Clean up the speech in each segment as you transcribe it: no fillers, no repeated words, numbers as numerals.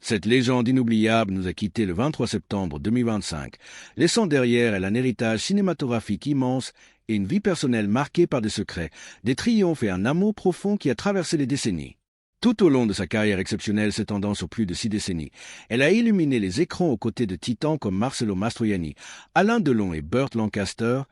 Cette légende inoubliable nous a quittés le 23 septembre 2025, laissant derrière elle un héritage cinématographique immense et une vie personnelle marquée par des secrets, des triomphes et un amour profond qui a traversé les décennies. Tout au long de sa carrière exceptionnelle s'étendant sur plus de 6 décennies, elle a illuminé les écrans aux côtés de titans comme Marcello Mastroianni, Alain Delon et Burt Lancaster,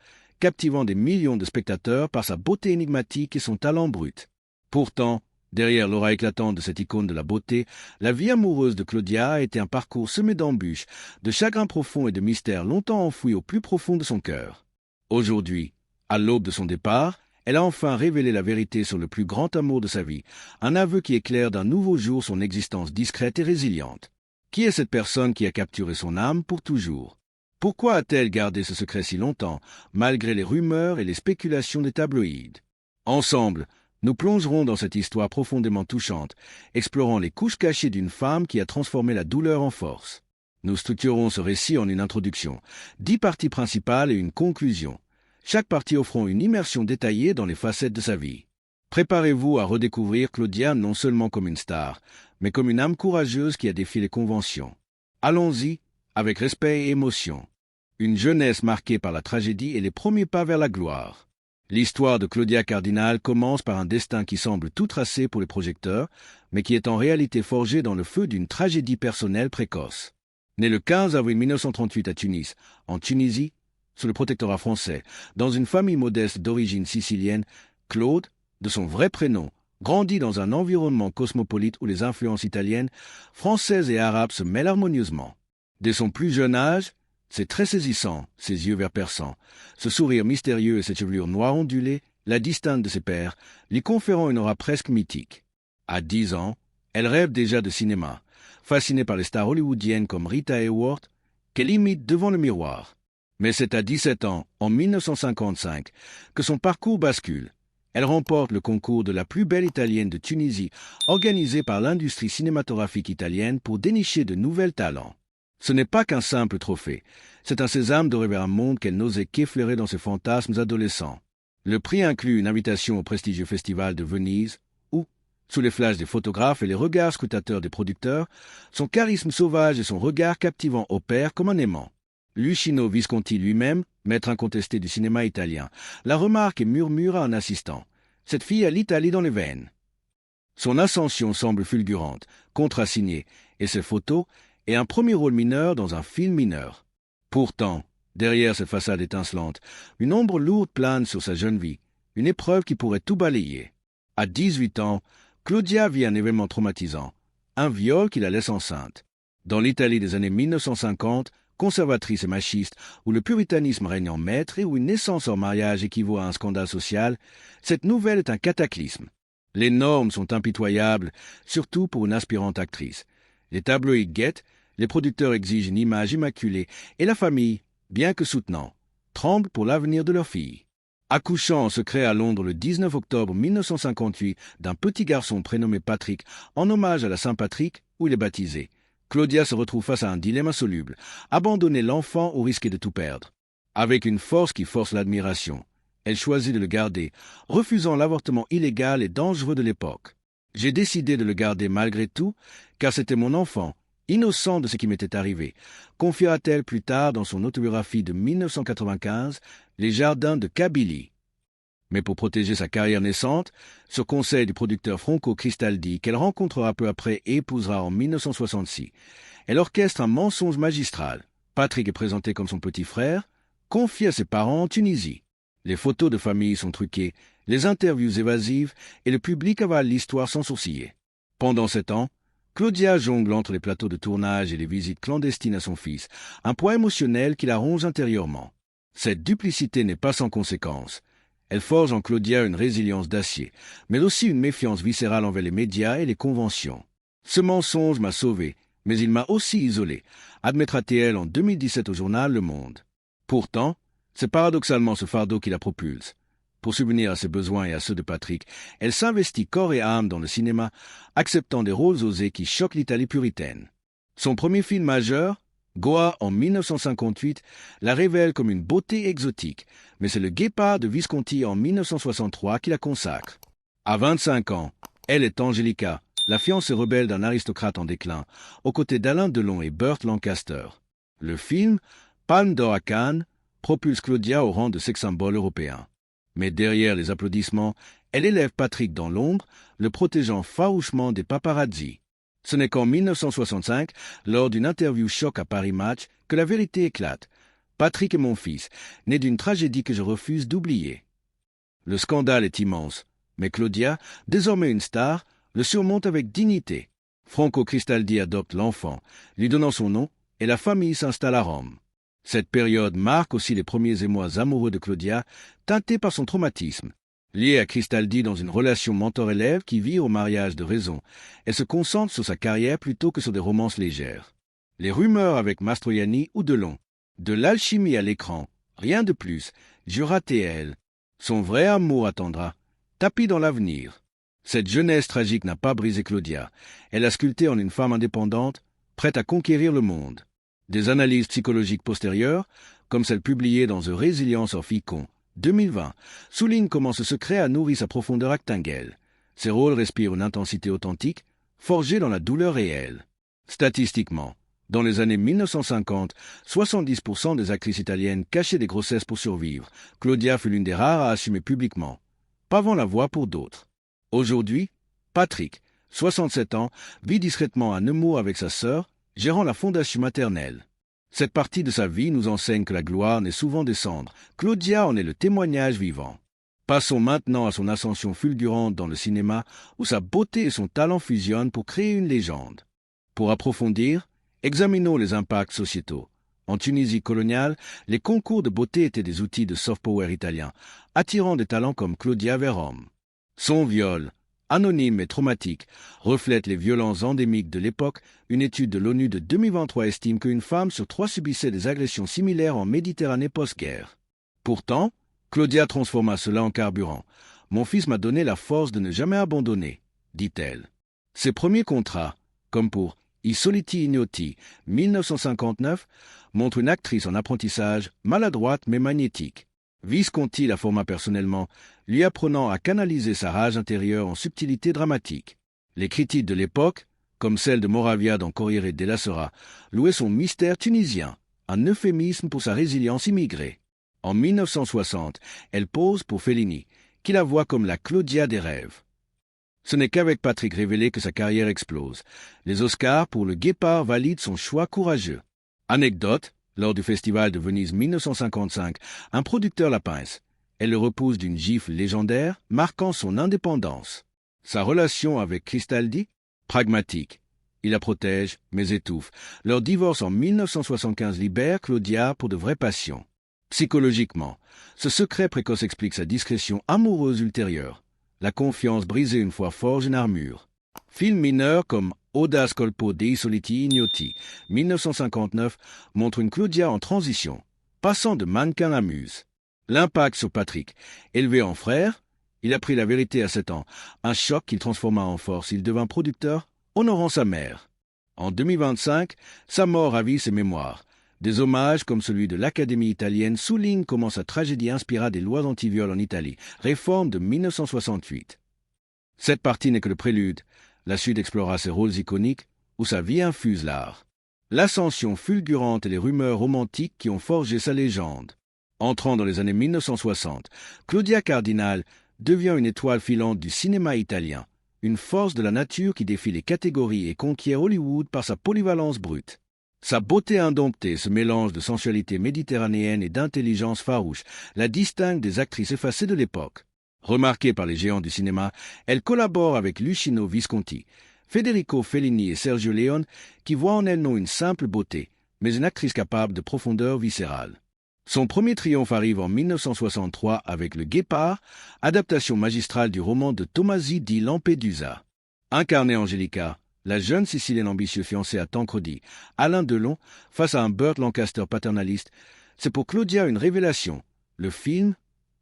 captivant des millions de spectateurs par sa beauté énigmatique et son talent brut. Pourtant, derrière l'aura éclatante de cette icône de la beauté, la vie amoureuse de Claudia a été un parcours semé d'embûches, de chagrins profonds et de mystères longtemps enfouis au plus profond de son cœur. Aujourd'hui, à l'aube de son départ, elle a enfin révélé la vérité sur le plus grand amour de sa vie, un aveu qui éclaire d'un nouveau jour son existence discrète et résiliente. Qui est cette personne qui a capturé son âme pour toujours? Pourquoi a-t-elle gardé ce secret si longtemps, malgré les rumeurs et les spéculations des tabloïds? Ensemble, nous plongerons dans cette histoire profondément touchante, explorant les couches cachées d'une femme qui a transformé la douleur en force. Nous structurerons ce récit en une introduction, 10 parties principales et une conclusion, chaque partie offrant une immersion détaillée dans les facettes de sa vie. Préparez-vous à redécouvrir Claudia non seulement comme une star, mais comme une âme courageuse qui a défié les conventions. Allons-y, avec respect et émotion. Une jeunesse marquée par la tragédie et les premiers pas vers la gloire. L'histoire de Claudia Cardinal commence par un destin qui semble tout tracé pour les projecteurs, mais qui est en réalité forgé dans le feu d'une tragédie personnelle précoce. Née le 15 avril 1938 à Tunis, en Tunisie, sous le protectorat français, dans une famille modeste d'origine sicilienne, Claude, de son vrai prénom, grandit dans un environnement cosmopolite où les influences italiennes, françaises et arabes se mêlent harmonieusement. Dès son plus jeune âge, c'est très saisissant, ses yeux verts perçants, ce sourire mystérieux et cette chevelure noire ondulée la distinguent de ses pairs, lui conférant une aura presque mythique. À 10 ans, elle rêve déjà de cinéma, fascinée par les stars hollywoodiennes comme Rita Hayworth, qu'elle imite devant le miroir. Mais c'est à 17 ans, en 1955, que son parcours bascule. Elle remporte le concours de la plus belle italienne de Tunisie, organisé par l'industrie cinématographique italienne pour dénicher de nouveaux talents. Ce n'est pas qu'un simple trophée, c'est un sésame doré vers un monde qu'elle n'osait qu'effleurer dans ses fantasmes adolescents. Le prix inclut une invitation au prestigieux festival de Venise, où, sous les flashs des photographes et les regards scrutateurs des producteurs, son charisme sauvage et son regard captivant opèrent comme un aimant. Luchino Visconti lui-même, maître incontesté du cinéma italien, la remarque et murmure à un assistant. Cette fille a l'Italie dans les veines. Son ascension semble fulgurante, contrat signé, et ses photos, et un premier rôle mineur dans un film mineur. Pourtant, derrière cette façade étincelante, une ombre lourde plane sur sa jeune vie, une épreuve qui pourrait tout balayer. À 18 ans, Claudia vit un événement traumatisant, un viol qui la laisse enceinte. Dans l'Italie des années 1950, conservatrice et machiste, où le puritanisme règne en maître et où une naissance hors mariage équivaut à un scandale social, cette nouvelle est un cataclysme. Les normes sont impitoyables, surtout pour une aspirante actrice. Les tabloïds guettent, les producteurs exigent une image immaculée, et la famille, bien que soutenant, tremble pour l'avenir de leur fille. Accouchant en secret à Londres le 19 octobre 1958 d'un petit garçon prénommé Patrick, en hommage à la Saint-Patrick, où il est baptisé, Claudia se retrouve face à un dilemme insoluble, abandonner l'enfant ou risquer de tout perdre. Avec une force qui force l'admiration, elle choisit de le garder, refusant l'avortement illégal et dangereux de l'époque. J'ai décidé de le garder malgré tout, car c'était mon enfant, innocent de ce qui m'était arrivé, confiera-t-elle plus tard dans son autobiographie de 1995, Les Jardins de Kabylie. Mais pour protéger sa carrière naissante, sur conseil du producteur Franco Cristaldi, qu'elle rencontrera peu après et épousera en 1966, elle orchestre un mensonge magistral. Patrick est présenté comme son petit frère, confié à ses parents en Tunisie. Les photos de famille sont truquées, les interviews évasives et le public avale l'histoire sans sourciller. Pendant 7 ans, Claudia jongle entre les plateaux de tournage et les visites clandestines à son fils, un poids émotionnel qui la ronge intérieurement. Cette duplicité n'est pas sans conséquences. Elle forge en Claudia une résilience d'acier, mais aussi une méfiance viscérale envers les médias et les conventions. Ce mensonge m'a sauvé, mais il m'a aussi isolé, admettra-t-elle en 2017 au journal Le Monde. Pourtant, c'est paradoxalement ce fardeau qui la propulse. Pour subvenir à ses besoins et à ceux de Patrick, elle s'investit corps et âme dans le cinéma, acceptant des rôles osés qui choquent l'Italie puritaine. Son premier film majeur, Goa en 1958, la révèle comme une beauté exotique, mais c'est le Guépard de Visconti en 1963 qui la consacre. À 25 ans, elle est Angelica, la fiancée rebelle d'un aristocrate en déclin, aux côtés d'Alain Delon et Burt Lancaster. Le film, Palme d'or à Cannes, propulse Claudia au rang de sex-symbole européen. Mais derrière les applaudissements, elle élève Patrick dans l'ombre, le protégeant farouchement des paparazzis. Ce n'est qu'en 1965, lors d'une interview choc à Paris Match, que la vérité éclate. Patrick est mon fils, né d'une tragédie que je refuse d'oublier. Le scandale est immense, mais Claudia, désormais une star, le surmonte avec dignité. Franco Cristaldi adopte l'enfant, lui donnant son nom, et la famille s'installe à Rome. Cette période marque aussi les premiers émois amoureux de Claudia, teintés par son traumatisme. Liée à Cristaldi dans une relation mentor-élève qui vire au mariage de raison, elle se concentre sur sa carrière plutôt que sur des romances légères. Les rumeurs avec Mastroianni ou Delon. De l'alchimie à l'écran, rien de plus, Jurat et elle. Son vrai amour attendra, tapis dans l'avenir. Cette jeunesse tragique n'a pas brisé Claudia. Elle a sculpté en une femme indépendante, prête à conquérir le monde. Des analyses psychologiques postérieures, comme celle publiée dans The Resilience of Icon, 2020, soulignent comment ce secret a nourri sa profondeur actinguelle. Ses rôles respirent une intensité authentique, forgée dans la douleur réelle. Statistiquement, dans les années 1950, 70% des actrices italiennes cachaient des grossesses pour survivre. Claudia fut l'une des rares à assumer publiquement, pavant la voie pour d'autres. Aujourd'hui, Patrick, 67 ans, vit discrètement à Nemours avec sa sœur, gérant la fondation maternelle. Cette partie de sa vie nous enseigne que la gloire naît souvent des cendres. Claudia en est le témoignage vivant. Passons maintenant à son ascension fulgurante dans le cinéma, où sa beauté et son talent fusionnent pour créer une légende. Pour approfondir, examinons les impacts sociétaux. En Tunisie coloniale, les concours de beauté étaient des outils de soft power italien, attirant des talents comme Claudia vers Rome. Son viol, anonyme et traumatique, reflète les violences endémiques de l'époque. Une étude de l'ONU de 2023 estime qu'une femme sur 3 subissait des agressions similaires en Méditerranée post-guerre. Pourtant, Claudia transforma cela en carburant. « Mon fils m'a donné la force de ne jamais abandonner », dit-elle. Ses premiers contrats, comme pour I soliti ignoti, 1959, montrent une actrice en apprentissage, maladroite mais magnétique. Visconti la forma personnellement, lui apprenant à canaliser sa rage intérieure en subtilité dramatique. Les critiques de l'époque, comme celle de Moravia dans Corriere della Sera, louaient son mystère tunisien, un euphémisme pour sa résilience immigrée. En 1960, elle pose pour Fellini, qui la voit comme la Claudia des rêves. Ce n'est qu'avec Patrick Révélé que sa carrière explose. Les Oscars pour Le Guépard valident son choix courageux. Anecdote, lors du Festival de Venise 1955, un producteur la pince. Elle le repousse d'une gifle légendaire, marquant son indépendance. Sa relation avec Cristaldi, pragmatique. Il la protège, mais étouffe. Leur divorce en 1975 libère Claudia pour de vraies passions. Psychologiquement, ce secret précoce explique sa discrétion amoureuse ultérieure. La confiance brisée une fois forge une armure. Film mineur comme Audace colpo dei soliti ignoti, 1959, montre une Claudia en transition, passant de mannequin à muse. L'impact sur Patrick. Élevé en frère, il apprit la vérité à 7 ans, un choc qu'il transforma en force. Il devint producteur, honorant sa mère. En 2025, sa mort ravit ses mémoires. Des hommages comme celui de l'Académie italienne soulignent comment sa tragédie inspira des lois anti-viol en Italie, réforme de 1968. Cette partie n'est que le prélude. La suite explorera ses rôles iconiques, où sa vie infuse l'art. L'ascension fulgurante et les rumeurs romantiques qui ont forgé sa légende. Entrant dans les années 1960, Claudia Cardinal devient une étoile filante du cinéma italien, une force de la nature qui défie les catégories et conquiert Hollywood par sa polyvalence brute. Sa beauté indomptée, ce mélange de sensualité méditerranéenne et d'intelligence farouche, la distingue des actrices effacées de l'époque. Remarquée par les géants du cinéma, elle collabore avec Luchino Visconti, Federico Fellini et Sergio Leone, qui voient en elle non une simple beauté, mais une actrice capable de profondeur viscérale. Son premier triomphe arrive en 1963 avec Le Guépard, adaptation magistrale du roman de Tomasi di Lampedusa. Incarnée Angelica, la jeune Sicilienne ambitieuse fiancée à Tancredi, Alain Delon, face à un Burt Lancaster paternaliste, c'est pour Claudia une révélation. Le film,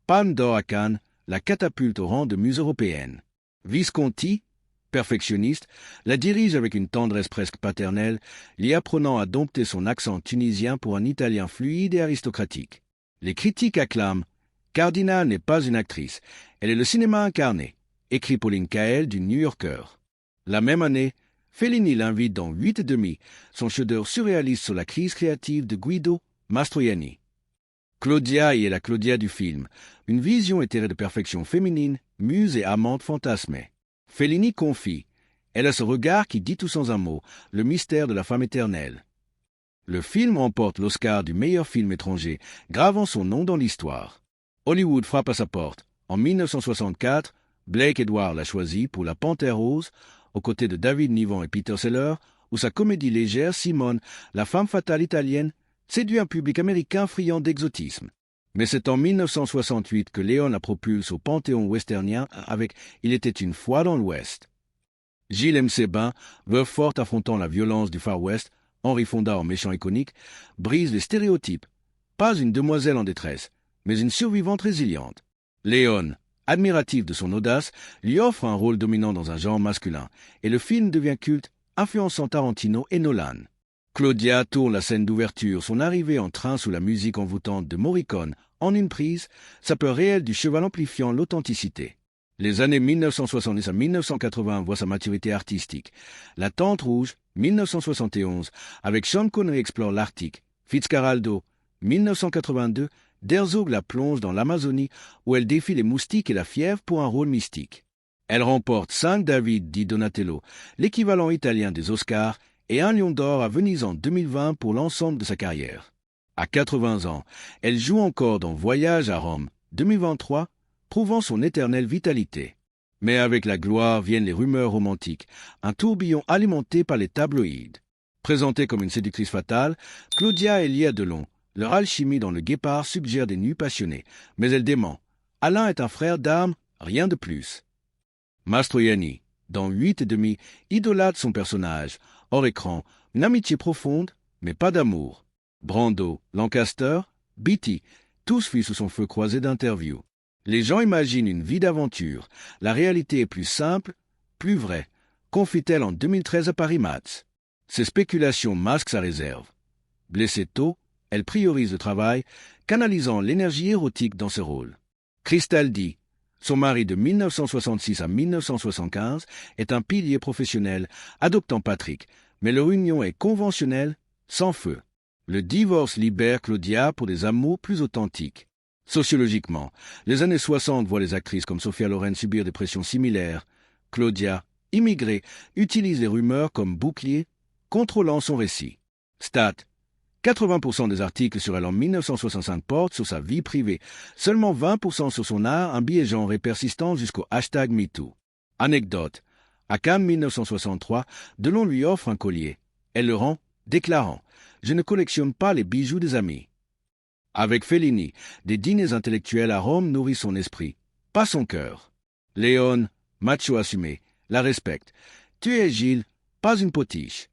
Palme d'or à Cannes, la catapulte au rang de muse européenne. Visconti, perfectionniste, la dirige avec une tendresse presque paternelle, lui apprenant à dompter son accent tunisien pour un italien fluide et aristocratique. Les critiques acclament « Cardinal n'est pas une actrice, elle est le cinéma incarné », écrit Pauline Kael du New Yorker. La même année, Fellini l'invite dans 8 et demi, son chef-d'œuvre surréaliste sur la crise créative de Guido Mastroianni. Claudia y est la Claudia du film, une vision éthérée de perfection féminine, muse et amante fantasmée. Fellini confie « Elle a ce regard qui dit tout sans un mot, le mystère de la femme éternelle ». Le film remporte l'Oscar du meilleur film étranger, gravant son nom dans l'histoire. Hollywood frappe à sa porte. En 1964, Blake Edwards l'a choisi pour La Panthère rose, aux côtés de David Niven et Peter Sellers, où sa comédie légère Simone, la femme fatale italienne, séduit un public américain friand d'exotisme. Mais c'est en 1968 que Léon la propulse au panthéon westernien avec Il était une fois dans l'Ouest. Gilles M. Sebin, veuve forte affrontant la violence du Far West, Henry Fonda en méchant iconique, brise les stéréotypes. Pas une demoiselle en détresse, mais une survivante résiliente. Léon, admiratif de son audace, lui offre un rôle dominant dans un genre masculin, et le film devient culte, influençant Tarantino et Nolan. Claudia tourne la scène d'ouverture, son arrivée en train sous la musique envoûtante de Morricone, en une prise, sa peur réelle du cheval amplifiant l'authenticité. Les années 1970 à 1980 voient sa maturité artistique. La Tente rouge, 1971, avec Sean Connery explore l'Arctique. Fitzcarraldo, 1982, Herzog la plonge dans l'Amazonie où elle défie les moustiques et la fièvre pour un rôle mystique. Elle remporte 5 David di Donatello, l'équivalent italien des Oscars, et un Lion d'Or à Venise en 2020 pour l'ensemble de sa carrière. À 80 ans, elle joue encore dans Voyage à Rome, 2023, prouvant son éternelle vitalité. Mais avec la gloire viennent les rumeurs romantiques, un tourbillon alimenté par les tabloïds. Présentée comme une séductrice fatale, Claudia est liée à Delon. Leur alchimie dans Le Guépard suggère des nuits passionnées, mais elle dément. Alain est un frère d'armes, rien de plus. Mastroianni, dans 8 et demi, idolâtre son personnage. Hors écran, une amitié profonde, mais pas d'amour. Brando, Lancaster, Beatty, tous fuient sous son feu croisé d'interviews. Les gens imaginent une vie d'aventure. La réalité est plus simple, plus vraie, confie-t-elle en 2013 à Paris Match. Ces spéculations masquent sa réserve. Blessée tôt, elle priorise le travail, canalisant l'énergie érotique dans ses rôles. Cristaldi, son mari de 1966 à 1975, est un pilier professionnel, adoptant Patrick, mais leur union est conventionnelle, sans feu. Le divorce libère Claudia pour des amours plus authentiques. Sociologiquement, les années 60 voient les actrices comme Sophia Loren subir des pressions similaires. Claudia, immigrée, utilise les rumeurs comme bouclier, contrôlant son récit. Stat. 80% des articles sur elle en 1965 portent sur sa vie privée, seulement 20% sur son art, un biais genré persistant jusqu'au hashtag MeToo. Anecdote. À Cannes 1963, Delon lui offre un collier. Elle le rend, déclarant « Je ne collectionne pas les bijoux des amis ». Avec Fellini, des dîners intellectuels à Rome nourrissent son esprit, pas son cœur. Léon, macho assumé, la respecte. Tu es Gilles, pas une potiche.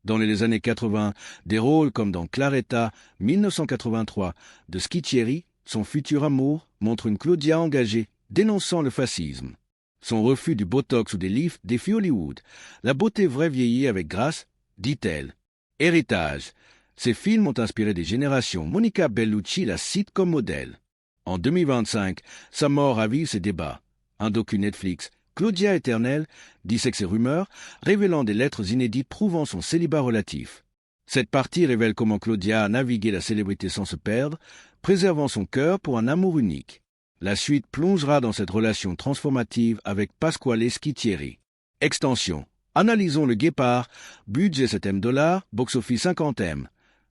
Dans les années 80, des rôles comme dans Claretta, 1983, de Schicchieri, son futur amour, montrent une Claudia engagée, dénonçant le fascisme. Son refus du botox ou des lifts défie Hollywood. La beauté vraie vieillit avec grâce, dit-elle. Héritage. Ces films ont inspiré des générations. Monica Bellucci la cite comme modèle. En 2025, sa mort ravive ses débats. Un docu Netflix, Claudia éternelle, dissèque ses rumeurs, révélant des lettres inédites prouvant son célibat relatif. Cette partie révèle comment Claudia a navigué la célébrité sans se perdre, préservant son cœur pour un amour unique. La suite plongera dans cette relation transformative avec Pasquale Schicchieri. Extension. Analysons Le Guépard. Budget 7 $, box-office 50 M.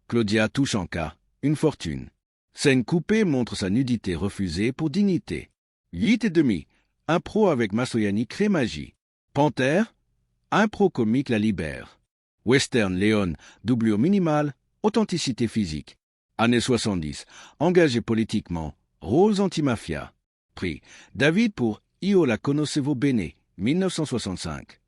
Claudia touche en cas, une fortune. Scène coupée montre sa nudité refusée pour dignité. 8 et demi. Impro avec Mastroianni crée magie. Panthère. Impro comique la libère. Western Léon, doublure minimale, authenticité physique. Années 70. Engagé politiquement. Rôles anti-mafia. Prix. David pour Io la conoscevo bene, 1965.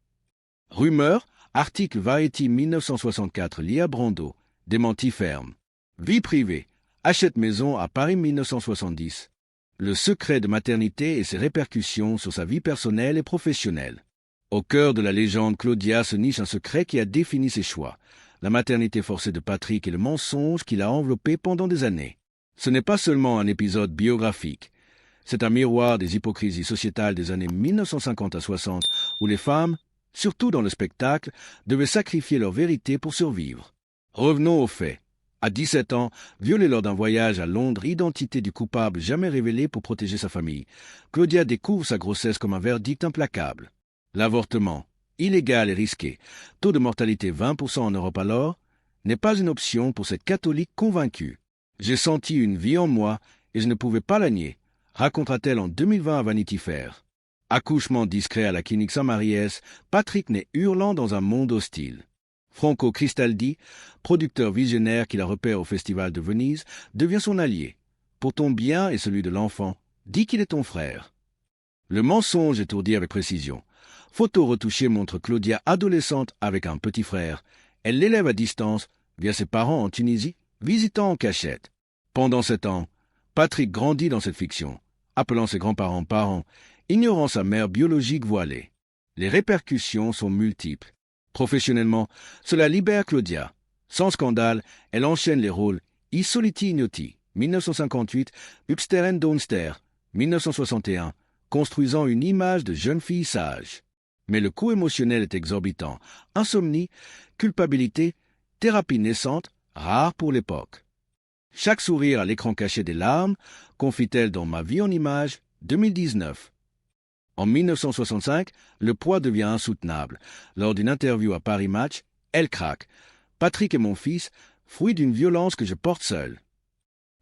Rumeur. Article Variety 1964 lié à Brando. Démenti ferme. Vie privée. Achète maison à Paris 1970. Le secret de maternité et ses répercussions sur sa vie personnelle et professionnelle. Au cœur de la légende, Claudia se niche un secret qui a défini ses choix. La maternité forcée de Patrick et le mensonge qui l'a enveloppé pendant des années. Ce n'est pas seulement un épisode biographique. C'est un miroir des hypocrisies sociétales des années 1950 à 60 où les femmes, surtout dans le spectacle, devaient sacrifier leur vérité pour survivre. Revenons aux faits. À 17 ans, violée lors d'un voyage à Londres, identité du coupable jamais révélée pour protéger sa famille, Claudia découvre sa grossesse comme un verdict implacable. L'avortement, illégal et risqué, taux de mortalité 20% en Europe alors, n'est pas une option pour cette catholique convaincue. J'ai senti une vie en moi et je ne pouvais pas la nier, racontera-t-elle en 2020 à Vanity Fair. Accouchement discret à la clinique Saint-Maries, Patrick naît hurlant dans un monde hostile. Franco Cristaldi, producteur visionnaire qui la repère au Festival de Venise, devient son allié. Pour ton bien et celui de l'enfant, dis qu'il est ton frère. Le mensonge est ourdi avec précision. Photos retouchées montrent Claudia adolescente avec un petit frère. Elle l'élève à distance, via ses parents en Tunisie, visitant en cachette. Pendant 7 ans, Patrick grandit dans cette fiction, appelant ses grands-parents parents, ignorant sa mère biologique voilée. Les répercussions sont multiples. Professionnellement, cela libère Claudia. Sans scandale, elle enchaîne les rôles I soliti ignoti, 1958, Upsteren Downster, 1961, construisant une image de jeune fille sage. Mais le coût émotionnel est exorbitant. Insomnie, culpabilité, thérapie naissante, rare pour l'époque. Chaque sourire à l'écran cachait des larmes, confie-t-elle dans Ma vie en images, 2019. En 1965, le poids devient insoutenable. Lors d'une interview à Paris Match, elle craque. Patrick est mon fils, fruit d'une violence que je porte seul.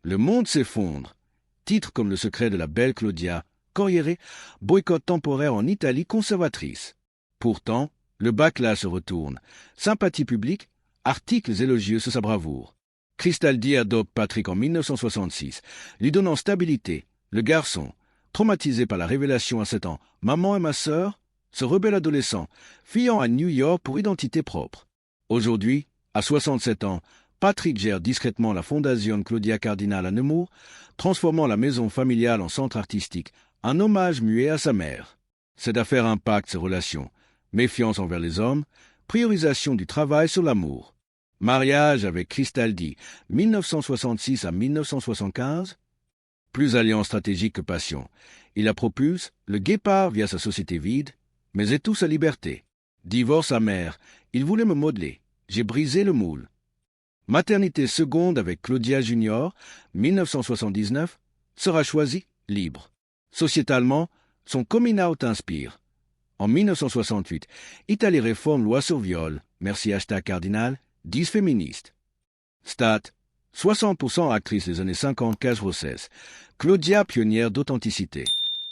Le monde s'effondre. Titre comme Le secret de la belle Claudia, Corriere, boycott temporaire en Italie conservatrice. Pourtant, le backlash se retourne. Sympathie publique, articles élogieux sur sa bravoure. Cristaldi adopte Patrick en 1966, lui donnant stabilité. Le garçon, traumatisé par la révélation à 7 ans, maman et ma sœur, se rebelle adolescent, fuyant à New York pour identité propre. Aujourd'hui, à 67 ans, Patrick gère discrètement la Fondation Claudia Cardinal à Nemours, transformant la maison familiale en centre artistique, un hommage muet à sa mère. Cette affaire impacte ses relations, méfiance envers les hommes, priorisation du travail sur l'amour. Mariage avec Cristaldi, 1966 à 1975. Plus alliance stratégique que passion. Il la propulse, le guépard via sa société vide, mais étouffe sa liberté. Divorce amer, il voulait me modeler. J'ai brisé le moule. Maternité seconde avec Claudia Junior, 1979, sera choisie libre. Sociétalement, son coming out inspire. En 1968, Italie réforme loi sur viol, merci #cardinal, 10 féministes. Stat, 60% actrice des années 50 cache grossesse. Claudia pionnière d'authenticité.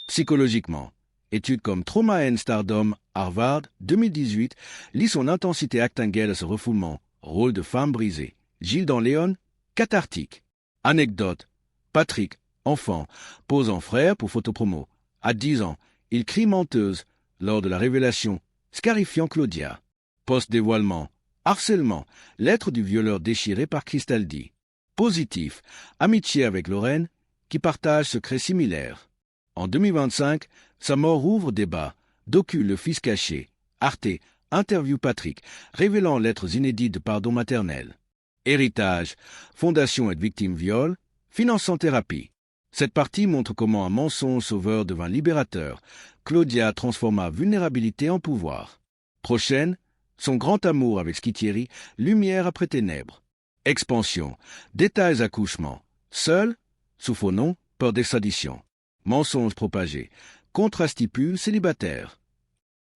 Psychologiquement, étude comme Trauma and Stardom, Harvard, 2018, lit son intensité actingelle à ce refoulement, rôle de femme brisée. Gilles dans Léon, cathartique. Anecdote, Patrick, enfant, pose en frère pour photopromo. À 10 ans, il crie menteuse lors de la révélation, scarifiant Claudia. Post-dévoilement, harcèlement, lettre du violeur déchirée par Cristaldi. Positif, amitié avec Lorraine, qui partage secrets similaires. En 2025, sa mort ouvre débat. Docu Le fils caché. Arte, interview Patrick, révélant lettres inédites de pardon maternel. Héritage, fondation aide victime viol, finançant thérapie. Cette partie montre comment un mensonge sauveur devint libérateur. Claudia transforma vulnérabilité en pouvoir. Prochaine, son grand amour avec Schittieri, lumière après ténèbres. Expansion, détails accouchement. Seul, sous faux nom, peur d'extradition. Mensonge propagé, contrastipule célibataire.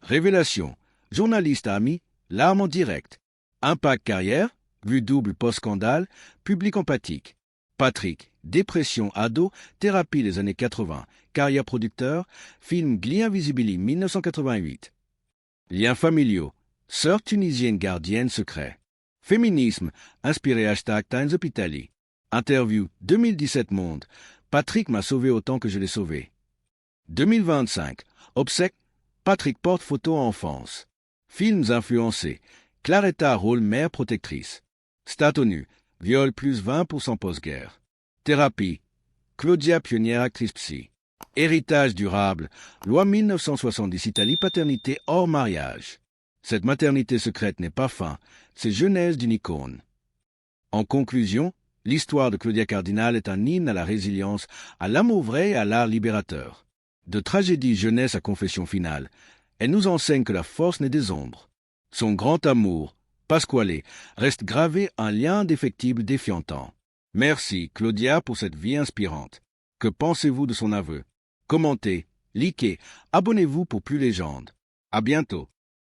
Révélation, journaliste ami, larmes en direct. Impact carrière, vue double post-scandale, public empathique. Patrick, dépression ado, thérapie des années 80, carrière producteur, film Gli Invisibili 1988. Liens familiaux, sœur tunisienne gardienne secret. Féminisme, inspiré #Times of Italy. Interview 2017 Monde, Patrick m'a sauvé autant que je l'ai sauvé. 2025, obsèque, Patrick porte photo enfance. Films influencés, Claretta rôle mère protectrice. Stat ONU, viol plus 20% post-guerre. Thérapie, Claudia pionnière actrice psy. Héritage durable, loi 1970 Italie paternité hors mariage. Cette maternité secrète n'est pas fin, c'est genèse d'une icône. En conclusion, l'histoire de Claudia Cardinal est un hymne à la résilience, à l'amour vrai et à l'art libérateur. De tragédie jeunesse à confession finale, Elle nous enseigne que la force n'est des ombres. Son grand amour, Pasquale, reste gravé un lien indéfectible défiantant. Merci, Claudia, pour cette vie inspirante. Que pensez-vous de son aveu? Commentez, likez, abonnez-vous pour plus légendes. À bientôt.